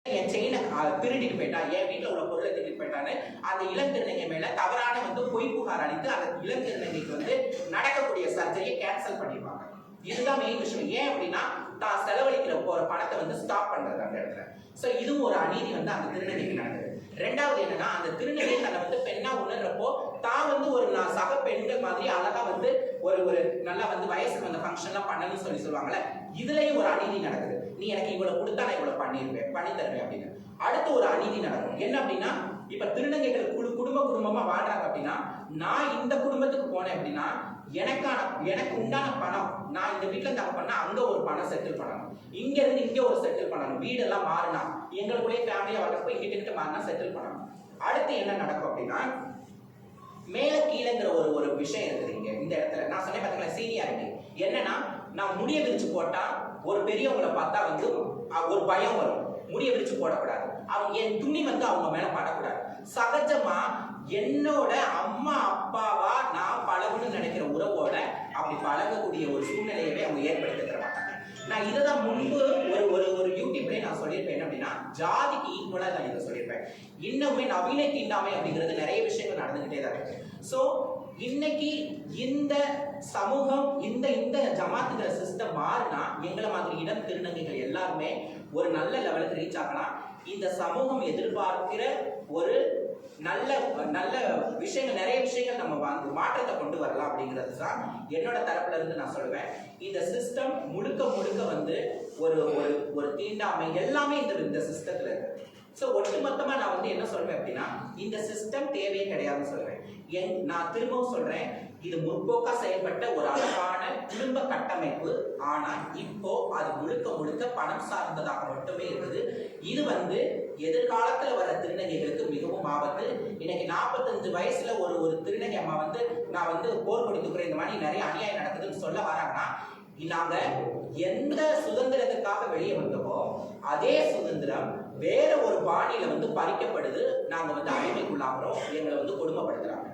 என் செயினை திருடிட்டு போயிட்டா, என் வீட்டுல உள்ள பொருளை திருடிட்டு போயிட்டான்னு அந்த இளம் திருநங்கை மேல தவறான பொய் புகார் அளித்து அந்த இளம் திருநங்கைக்கு நடக்கக்கூடிய சர்ஜரியை கேன்சல் பண்ணிடுவாங்க. இதுதான் மெயின் விஷயம். ஏன் அப்படின்னா தான் செலவழிக்கிற போற பணத்தை ஸ்டாப் பண்றது அந்த இடத்துல. சோ இதுவும் ஒரு அநீதி அந்த திருநங்கைக்கு நடக்குது. ரெண்டாவது என்னன்னா, அந்த திருநங்கை தன்னை பெண்ணா உணர்றப்போ தான் ஒரு சக பெண்கள் மாதிரி அழகா ஒரு நல்லா வயசுக்கு வந்த ஃபங்க்ஷன்லாம் பண்ணணும்னு சொல்லுவாங்கல்ல, இதுலயும் ஒரு அநீதி நடக்குது. நீ எனக்கு இவ்வளவு கொடுத்தா நான் இவ்வளவு பண்ணி தருவேன் அப்படின்னு. அடுத்து ஒரு அநீதி நடக்கும். என்ன அப்படின்னா, இப்ப திருநங்கைகள் குடும்பமா வாழ்றாங்க அப்படின்னா, நான் இந்த குடும்பத்துக்கு போனேன் அப்படின்னா எனக்கு உண்டான பணம், நான் இந்த வீட்டுல தங்க பண்ணா அங்க ஒரு பணம் செட்டில் பண்ணணும், இங்க இருந்து இங்க ஒரு செட்டில் பண்ணணும், வீடெல்லாம் மாறினா எங்களுக்குள்ளே ஃபேமிலியா வளர்ப்போ இங்கிட்ட மாறினா செட்டில் பண்ணணும். அடுத்து என்ன நடக்கும் அப்படின்னா, மேல கீழங்கிற ஒரு விஷயம் இருக்குது. இங்க இந்த இடத்துல நான் சொன்னேன் பாத்தீங்களா, சீனியாரிட்டி. என்னன்னா, நான் முடிய விரிச்சு போட்டா ஒரு பெரியவங்களை பார்த்தா ஒரு பயம் வரும். முடிய விரிச்சு போடக்கூடாது, அவங்க என் துணி அவங்க மேல படக்கூடாது. சகஜமா என்னோட அம்மா அப்பாவா நான் பழகுன்னு நினைக்கிற உறவோட அப்படி பழகக்கூடிய ஒரு சூழ்நிலையவே அவங்க ஏற்படுத்தி தர மாட்டாங்க. நான் இதைதான் முன்பு ஒரு யூடியூப்ல நான் சொல்லியிருப்பேன். என்ன அப்படின்னா, ஜாதிக்கு ஈக்குவலா தான் இதை சொல்லியிருப்பேன். இன்னுமே நவீன தீண்டாமை அப்படிங்கிறது நிறைய விஷயங்கள் நடந்துகிட்டே தான் இருக்கு. சோ இன்னைக்கு இந்த சமூகம் இந்த ஜமாத்துங்கிற சிஸ்டம் மாறினா எங்களை மாதிரி இடம் திருநங்கைகள் எல்லாருமே ஒரு நல்ல லெவலுக்கு ரீச் ஆகலாம். இந்த சமூகம் எதிர்பார்க்கிற ஒரு நல்ல நல்ல விஷயங்கள், நிறைய விஷயங்கள் நம்ம மாற்றத்தை கொண்டு வரலாம் அப்படிங்கிறது தான் என்னோட தரப்புல இருந்து நான் சொல்லுவேன். இந்த சிஸ்டம் முழுக்க ஒரு ஒரு தீண்டாமை எல்லாமே இந்த சிஸ்டத்துல இருக்கு. சோ ஒட்டுமொத்தமா நான் என்ன சொல்றேன் அப்படின்னா, இந்த சிஸ்டம் தேவையே கிடையாதுன்னு சொல்றேன். நான் திரும்பவும் சொல்றேன், இது முற்போக்கா செயல்பட்ட ஒரு அழகான குடும்ப கட்டமைப்பு. ஆனா இப்போ அது முழுக்க பணம் சார்ந்ததாக மட்டுமே இருக்குது. இது எதிர்காலத்துல வர திருநங்கைகளுக்கு மிகவும் ஆபத்து. இன்னைக்கு 45 வயசுல ஒரு திருநங்கை அம்மா நான் போர்க்கொடி தூக்குறேன், இந்த மாதிரி நிறைய அநியாயம் நடக்குதுன்னு சொல்ல வராங்கன்னா, நாங்க எந்த சுதந்திரத்துக்காக வெளியே வந்தோமோ அதே சுதந்திரம் வேற ஒரு பாணியில பறிக்கப்படுது. நாங்க அடிமைக்குள்ளாகிறோம், எங்களை கொடுமைப்படுத்துறாங்க.